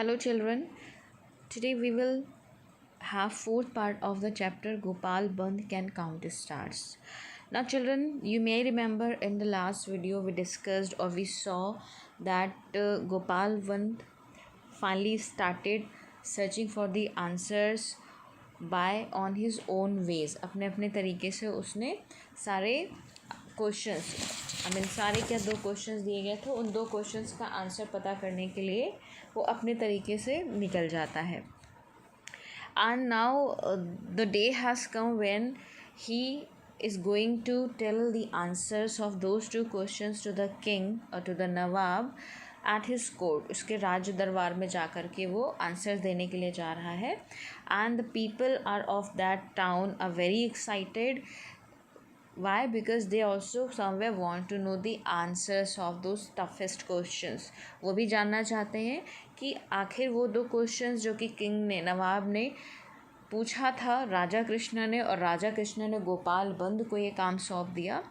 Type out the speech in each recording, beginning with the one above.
Hello children, today we will have fourth part of the chapter Gopal Bandh can count stars. Now children, you may remember in the last video we discussed or we saw that Gopal Bandh finally started searching for the answers by on his own ways. अपने अपने तरीके से उसने सारे questions सारे क्या दो questions दिए गए थे उन दो क्वेश्चंस का आंसर पता करने के लिए वो अपने तरीके से निकल जाता है. And now the day has come when he is going to tell the answers of those two questions to the king or to the Nawab at his court. उसके राज दरबार में जा कर के वो आंसर्स देने के लिए जा रहा है. And the people are of that town are very excited. Why? Because they also somewhere want to know the answers of those toughest questions. वो भी जानना चाहते हैं कि आखिर वो दो क्वेश्चंस जो कि किंग ने नवाब ने पूछा था राजा कृष्ण ने और राजा कृष्ण ने गोपाल बंद को ये काम सौंप दिया,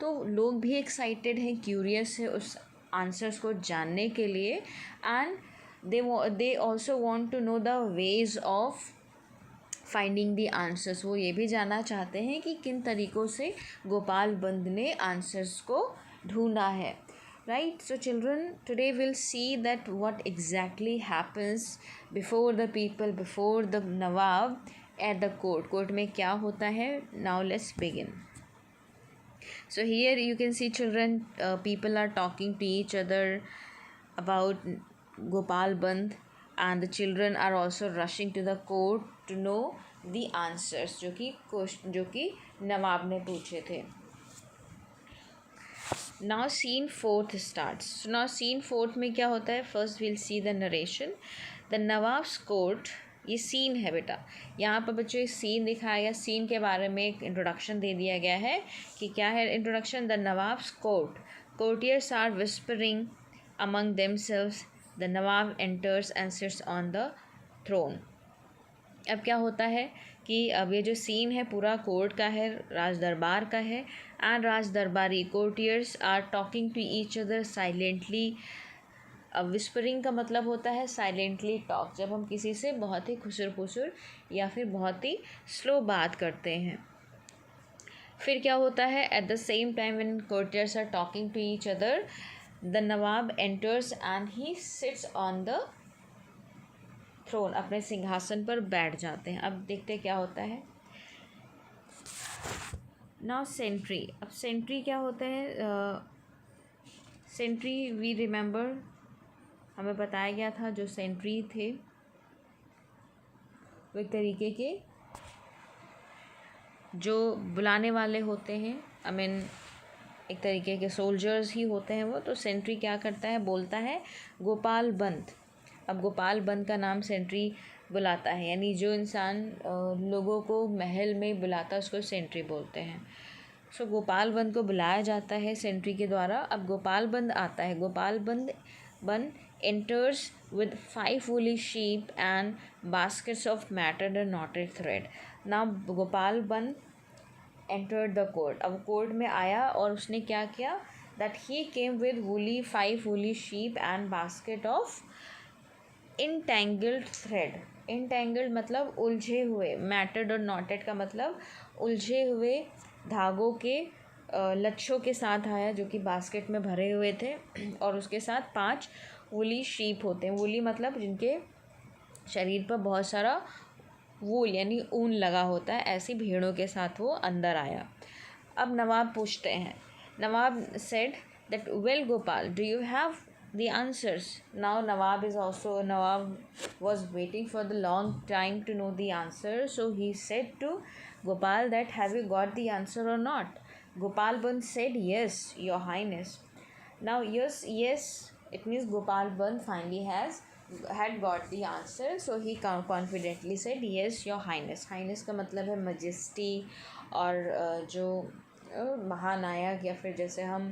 तो लोग भी एक्साइटेड हैं, क्यूरियस है उस आंसर्स को जानने के लिए. And they also want to know the ways of finding the answers. वो ये भी जानना चाहते हैं कि किन तरीक़ों से गोपाल बंद ने आंसर्स को ढूंढा है. Right. So children, today will see that what exactly happens before the people, before the Nawab at the court. Court में क्या होता है. Now let's begin. So here you can see children, people are talking to each other about Gopal Bandh, and the children are also rushing to the court to know the answers जो कि नवाब ने पूछे थे. Now scene fourth starts. So now scene fourth में क्या होता है. First we'll see the narration. The Nawab's court. ये सीन है बेटा. यहाँ पर बच्चों ये सीन दिखाया गया. सीन के बारे में एक इंट्रोडक्शन दे दिया गया है कि क्या है introduction. The nawab's court. Courtiers are whispering among themselves. The nawab enters and sits on the throne. अब क्या होता है कि अब ये जो सीन है पूरा कोर्ट का है, राज दरबार का है. एंड राज दरबारी courtiers are talking to each other silently. अब विस्परिंग का मतलब होता है साइलेंटली टॉक, जब हम किसी से बहुत ही खुसर पुसर या फिर बहुत ही स्लो बात करते हैं. फिर क्या होता है. At the same time when courtiers are talking to each other, the nawab enters and he sits on the throne. अपने सिंहासन पर बैठ जाते हैं. अब देखते क्या होता है. Now Sentry. अब सेंट्री क्या होता है. सेंट्री वी रिमेंबर, हमें बताया गया था जो सेंट्री थे वो एक तरीके के जो बुलाने वाले होते हैं. एक तरीके के सोल्जर्स ही होते हैं वो. तो सेंट्री क्या करता है, बोलता है गोपाल बंद. अब गोपाल बंद का नाम सेंट्री बुलाता है, यानी जो इंसान लोगों को महल में बुलाता है उसको सेंट्री बोलते हैं. सो गोपाल बंद को बुलाया जाता है सेंट्री के द्वारा. अब गोपाल बंद आता है. गोपाल बंद enters with 5 woolly sheep and baskets of matted and knotted thread. Now Gopal Band entered the court. अब कोर्ट में आया और उसने क्या किया. that he came with 5 woolly sheep and basket of entangled thread. entangled मतलब उलझे हुए. matted और knotted का मतलब उलझे हुए धागों के लच्छों के साथ आया जो कि बास्केट में भरे हुए थे. और उसके साथ 5 वूली शीप होते हैं. वूली मतलब जिनके शरीर पर बहुत सारा वूल यानी ऊन लगा होता है. ऐसी भेड़ों के साथ वो अंदर आया. अब नवाब पूछते हैं. Nawab said that well Gopal, do you have the answers. Now Nawab was waiting for the long time to know the answer. So he said to Gopal that have you got the answer or not. Gopal Band said yes, your highness. Now yes, it means Gopal Band finally had got the answer. So he confidently said yes, your highness. highness का मतलब है majesty और जो महानायक या फिर जैसे हम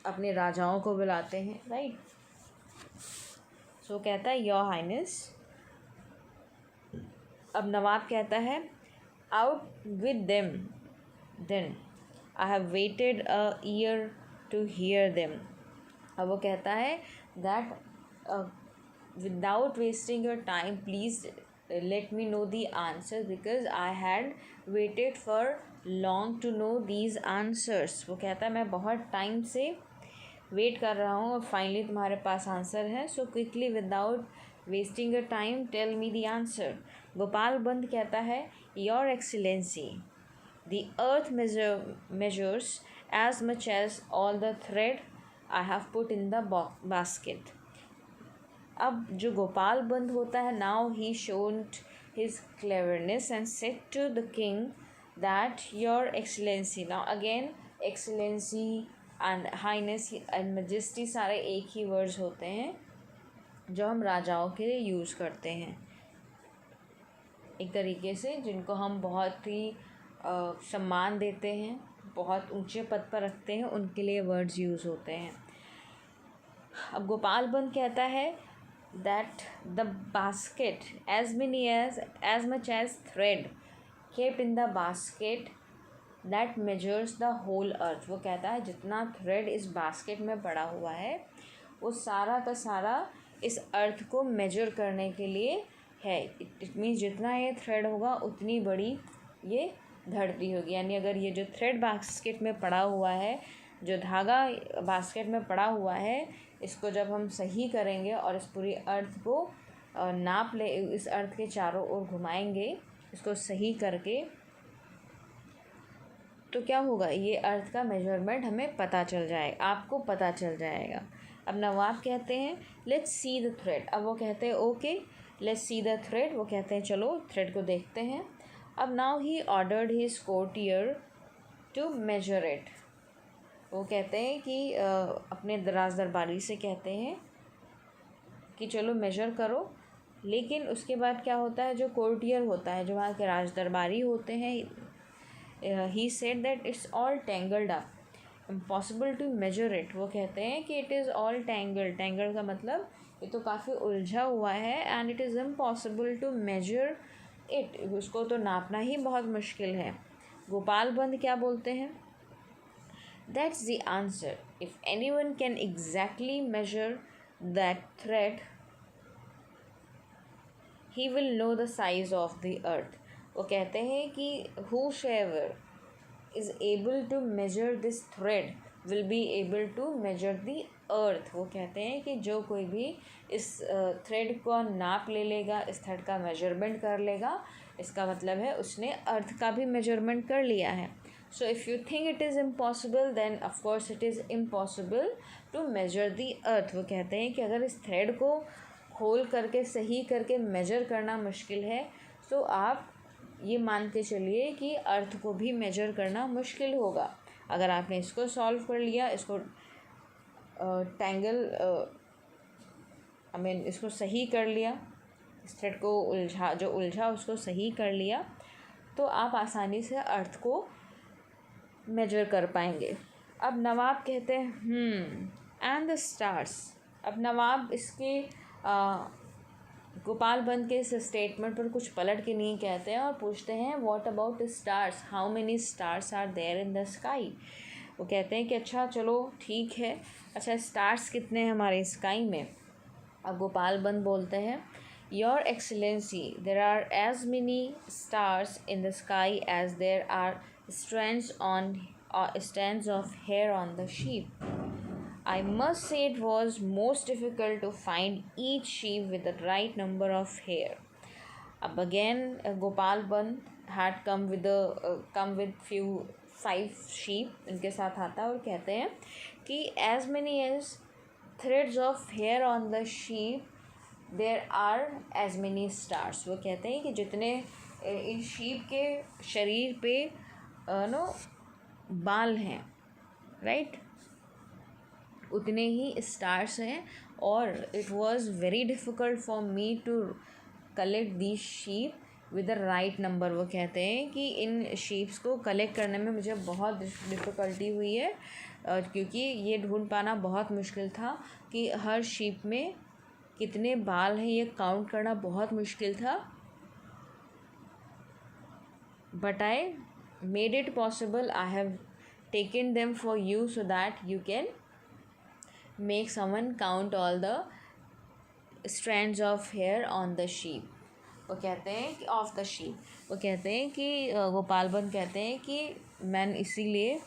अपने राजाओं को बुलाते हैं. राइट. सो कहता है योर हाइनेस. अब नवाब कहता है out with them then I have waited a year to hear them. अब वो कहता है that without wasting your time, please let me know the answer, because I had waited for long to know these answers. वो कहता है मैं बहुत time से वेट कर रहा हूँ और फाइनली तुम्हारे पास आंसर है. So quickly without wasting your time tell me the answer. Gopal Bhand कहता है your excellency the earth measures as much as all the thread I have put in the basket. अब जो गोपाल बंद होता है, now he showed his cleverness and said to the king that your excellency, now again excellency and highness and majesty सारे एक ही words होते हैं जो हम राजाओं के लिए यूज़ करते हैं एक तरीके से, जिनको हम बहुत ही सम्मान देते हैं, बहुत ऊंचे पद पर रखते हैं, उनके लिए वर्ड्स यूज़ होते हैं. अब गोपाल बंद कहता है that the basket as much as thread kept in the basket that measures the whole earth. वो कहता है जितना थ्रेड इस बास्केट में पड़ा हुआ है वो सारा का सारा इस अर्थ को मेजर करने के लिए है. इट मीन्स जितना ये थ्रेड होगा उतनी बड़ी ये धरती होगी. यानी अगर ये जो थ्रेड बास्केट में पड़ा हुआ है, जो धागा बास्केट में पड़ा हुआ है, इसको जब हम सही करेंगे और इस पूरी अर्थ को नाप ले, इस अर्थ के चारों ओर घुमाएंगे इसको सही करके, तो क्या होगा, ये अर्थ का मेजरमेंट हमें पता चल जाएगा, आपको पता चल जाएगा. अब नवाब कहते हैं लेट्स सी द थ्रेड. अब वो कहते हैं okay let's see the thread. वो कहते हैं चलो थ्रेड को देखते हैं. अब now he ordered his courtier to measure it. वो कहते हैं कि अपने राज दरबारी से कहते हैं कि चलो मेजर करो. लेकिन उसके बाद क्या होता है, जो कोर्टियर होता है, जो वहाँ के राज दरबारी होते हैं, he said that it's all tangled up, impossible to measure it. वो कहते हैं कि it is all tangled. Tangled का मतलब ये तो काफ़ी उलझा हुआ है, and it is impossible to measure it. उसको तो नापना ही बहुत मुश्किल है. गोपाल बंद क्या बोलते हैं, that's the answer. If anyone can exactly measure that thread he will know the size of the earth. वो कहते हैं कि whosoever is able to measure this thread will be able to measure the earth. वो कहते हैं कि जो कोई भी इस थ्रेड को नाप ले लेगा, इस थ्रेड का मेजरमेंट कर लेगा, इसका मतलब है उसने अर्थ का भी मेजरमेंट कर लिया है. So if you think it is impossible then of course it is impossible to measure the earth. वो कहते हैं कि अगर इस थ्रेड को खोल करके सही करके मेजर करना मुश्किल है, तो आप ये मान के चलिए कि अर्थ को भी मेजर करना मुश्किल होगा. अगर आपने इसको सॉल्व कर लिया, इसको इसको सही कर लिया, इस थ्रेड को उलझा उसको सही कर लिया, तो आप आसानी से अर्थ को मेजर कर पाएंगे. अब नवाब कहते हैं एंड द स्टार्स. अब नवाब इसके गोपाल बंद के इस स्टेटमेंट पर कुछ पलट के नहीं कहते हैं और पूछते हैं what about stars, how many stars are there in the sky. वो कहते हैं कि अच्छा चलो ठीक है, अच्छा स्टार्स कितने हैं हमारे स्काई में. अब गोपाल बंद बोलते हैं your excellency there are as many stars in the sky as there are strands of hair on the sheep. I must say it was most difficult to find each sheep with the right number of hair. Ab again, Gopal Band had come with few 5 sheep इनके साथ आता है और कहते हैं कि as many as threads of hair on the sheep there are as many stars. वो कहते हैं कि जितने इन sheep के शरीर पे बाल हैं, राइट, उतने ही स्टार्स हैं. और it was very difficult for me to collect the sheep with the right number. वो कहते हैं कि इन शीप्स को कलेक्ट करने में मुझे बहुत डिफ़िकल्टी हुई है, क्योंकि ये ढूंढ पाना बहुत मुश्किल था कि हर शीप में कितने बाल हैं, ये काउंट करना बहुत मुश्किल था. But I made it possible. I have taken them for you so that you can make someone count all the strands of hair on the sheep. वो कहते हैं कि ऑफ द शीप, वो कहते हैं कि गोपाल बंद कहते हैं कि मैं इसीलिए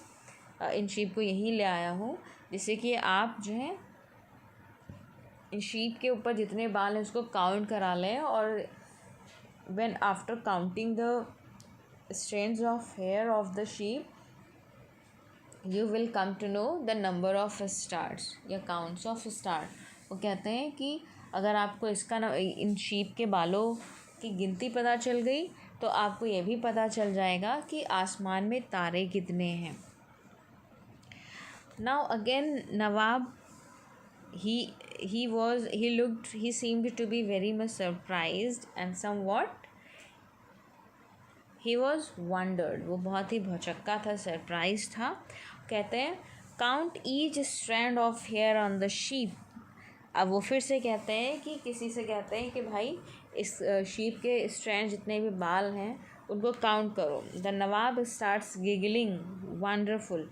इन शीप को यहीं ले आया हूँ जिससे कि आप जो है इन शीप के ऊपर जितने बाल हैं उसको काउंट करा लें, और when after counting the strands of hair of the sheep you will come to know the number of stars या counts of star. वो कहते हैं कि अगर आपको इसका इन शीप के बालों की गिनती पता चल गई तो आपको ये भी पता चल जाएगा कि आसमान में तारे कितने हैं. Now again Nawab he seemed to be very much surprised and somewhat he was wondered. वो बहुत ही भौचक्का था, सरप्राइज था. कहते हैं count each strand of hair on the sheep. अब वो फिर से कहते हैं कि किसी से कहते हैं कि भाई इस शीप के स्ट्रैंड जितने भी बाल हैं उनको काउंट करो. The Nawab starts giggling wonderful.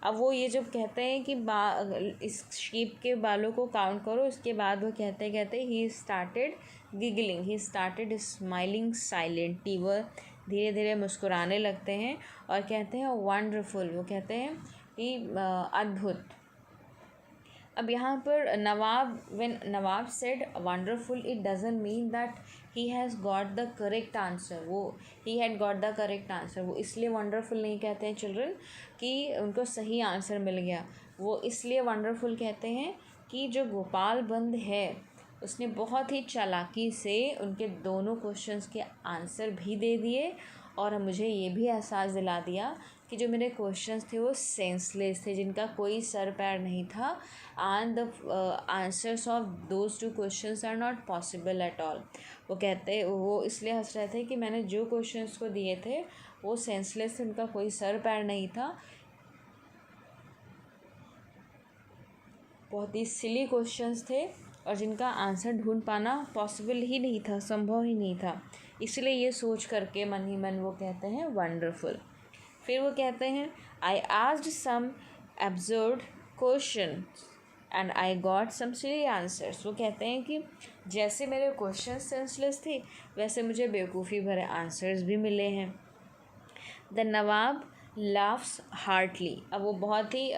अब वो ये जब कहते हैं कि इस शीप के बालों को काउंट करो, इसके बाद वो कहते he started giggling, he started smiling silently. वह धीरे धीरे मुस्कुराने लगते हैं और कहते हैं वंडरफुल. वो कहते हैं कि अद्भुत. अब यहाँ पर when Nawab said wonderful it doesn't mean that he has got the correct answer. वो he had got the correct answer. वो इसलिए वंडरफुल नहीं कहते हैं चिल्ड्रन कि उनको सही आंसर मिल गया. वो इसलिए वंडरफुल कहते हैं कि जो गोपाल बंद है उसने बहुत ही चालाकी से उनके दोनों क्वेश्चंस के आंसर भी दे दिए और मुझे ये भी एहसास दिला दिया कि जो मेरे क्वेश्चंस थे वो सेंसलेस थे, जिनका कोई सर पैर नहीं था. And the answers of those two questions are not possible at all. वो इसलिए हंस रहे थे कि मैंने जो क्वेश्चंस को दिए थे वो सेंसलेस थे, उनका कोई सर पैर नहीं था, बहुत ही सिली क्वेश्चंस थे और जिनका आंसर ढूंढ पाना पॉसिबल ही नहीं था, संभव ही नहीं था. इसलिए ये सोच करके मन ही मन वो कहते हैं वंडरफुल. फिर वो कहते हैं I asked some absurd question and I got some silly answers. वो कहते हैं कि जैसे मेरे क्वेश्चन सेंसलेस थे वैसे मुझे बेवकूफ़ी भरे आंसर्स भी मिले हैं. The Nawab laughs heartily. अब वो बहुत ही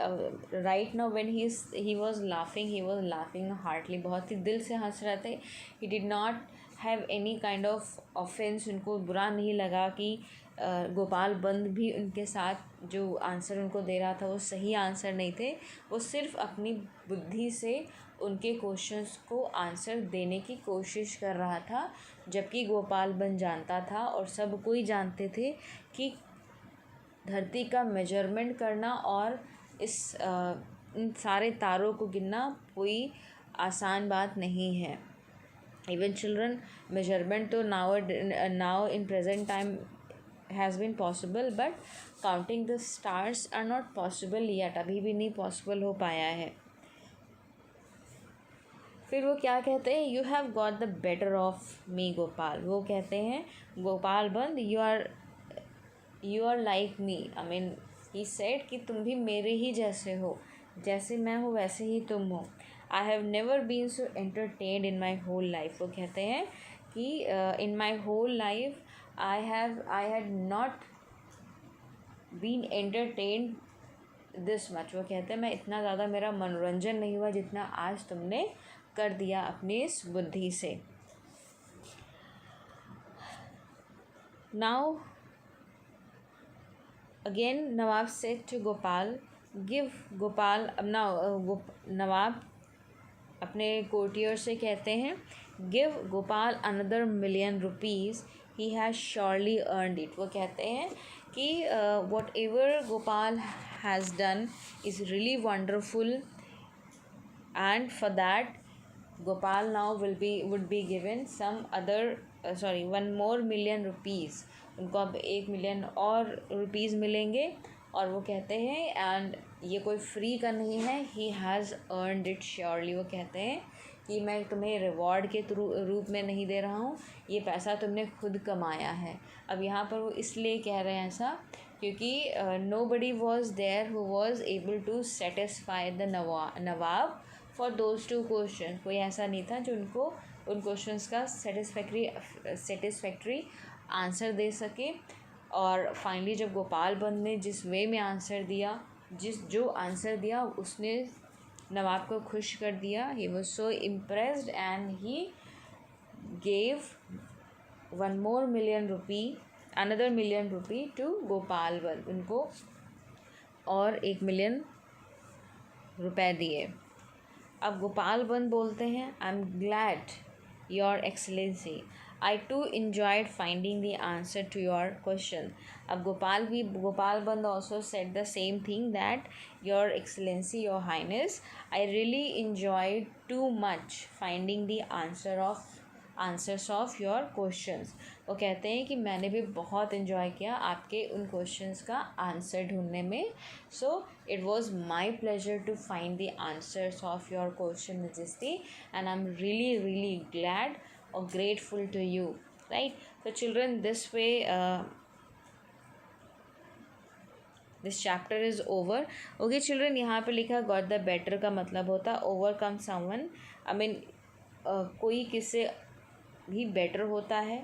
right now when he was laughing heartily, बहुत ही दिल से हंस रहे थे. He did not have any kind of offence. उनको बुरा नहीं लगा कि गोपाल बंद भी उनके साथ जो आंसर उनको दे रहा था वो सही आंसर नहीं थे. वो सिर्फ अपनी बुद्धि से उनके क्वेश्चंस को आंसर देने की कोशिश कर रहा था, जबकि गोपाल बंद जानता था और सब कोई जानते थे कि धरती का मेजरमेंट करना और इन सारे तारों को गिनना कोई आसान बात नहीं है. इवन चिल्ड्रन मेजरमेंट तो now in present time has been possible, but counting the stars are not possible yet. अभी भी नहीं पॉसिबल हो पाया है. फिर वो क्या कहते हैं you have got the better of me Gopal. वो कहते हैं Gopal Bhand you are like me. I mean he said कि तुम भी मेरे ही जैसे हो, जैसे मैं हूँ वैसे ही तुम हो. I have never been so entertained in my whole life. वो कहते हैं कि in my whole life I had not been entertained this much. वो कहते हैं मैं इतना ज़्यादा मेरा मनोरंजन नहीं हुआ जितना आज तुमने कर दिया अपनी इस बुद्धि से. Now again nawab said to Gopal give Gopal. अब नवाब अपने कोर्टियर से कहते हैं give Gopal another $1,000,000 rupees he has surely earned it. वो कहते हैं कि whatever Gopal has done is really wonderful and for that Gopal now would be given some other $1 more million rupees. उनको अब 1 मिलियन और रुपीज़ मिलेंगे. और वो कहते हैं एंड ये कोई फ्री का नहीं है, he has earned it surely. वो कहते हैं कि मैं तुम्हें रिवॉर्ड के रूप में नहीं दे रहा हूँ, ये पैसा तुमने खुद कमाया है. अब यहाँ पर वो इसलिए कह रहे हैं ऐसा क्योंकि nobody was there who was able to satisfy the Nawab for those two question. कोई ऐसा नहीं था जो उनको उन क्वेश्चंस का सेटिस्फैक्ट्री आंसर दे सके। और फाइनली जब गोपाल बंद ने जिस वे में आंसर दिया, जो आंसर दिया उसने नवाब को खुश कर दिया। He was so impressed and he gave another million rupee to Gopal बंद। उनको और 1 मिलियन रुपए दिए। अब गोपाल बंद बोलते हैं, I am glad your excellency, I too enjoyed finding the answer to your question. अब Gopal Bhand also said the same thing that your excellency, your highness, I really enjoyed too much finding the answers of your questions. वो कहते हैं कि मैंने भी बहुत enjoy किया आपके उन क्वेश्चंस का आंसर ढूंढने में। So it was my pleasure to find the answers of your question majesty, and I am really glad और grateful to you, right. So children, this way this chapter is over. Okay children, यहाँ पे लिखा got the better का मतलब होता overcome someone, I mean कोई किससे भी बेटर होता है।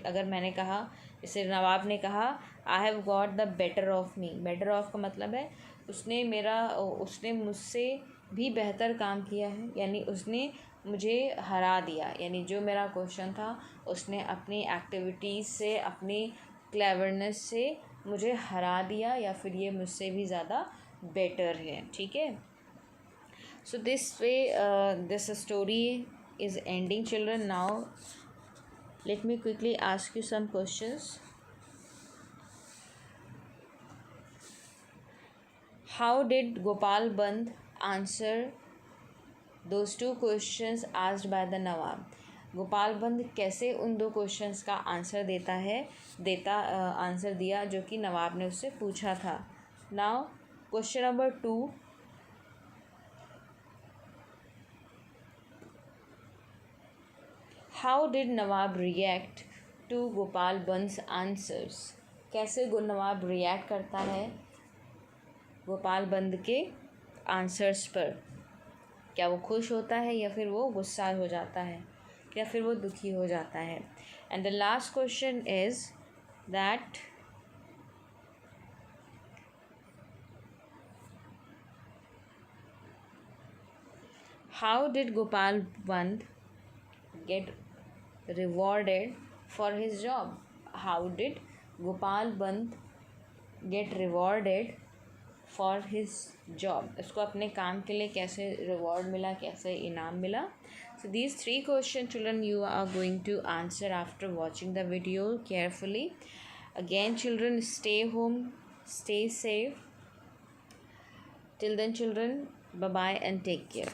अगर मैंने कहा, जैसे नवाब ने कहा I have got the better of me, better of का मतलब है उसने मुझसे भी बेहतर काम किया है, यानी उसने मुझे हरा दिया, यानी जो मेरा क्वेश्चन था उसने अपनी एक्टिविटीज़ से, अपनी क्लेवरनेस से मुझे हरा दिया, या फिर ये मुझसे भी ज़्यादा बेटर है, ठीक है। So this way this story is ending children. Now let me quickly ask you some questions. How did Gopal Band answer those two questions asked by the Nawab? Gopal बंद कैसे उन 2 क्वेश्चंस का आंसर आंसर दिया जो कि नवाब ने उससे पूछा था। Now question number 2, how did Nawab react to Gopal Bhand's answers? कैसे नवाब रिएक्ट करता है गोपाल बंद के आंसर्स पर? क्या वो खुश होता है, या फिर वो गुस्सा हो जाता है, या फिर वो दुखी हो जाता है? And the last question is that how did Gopal बंद get rewarded for his job? How did Gopal Band get rewarded for his job? इसको अपने काम के लिए कैसे रिवॉर्ड मिला, कैसे इनाम मिला? So these 3 questions children you are going to answer after watching the video carefully. Again children, stay home, stay safe. Till then children, bye bye and take care.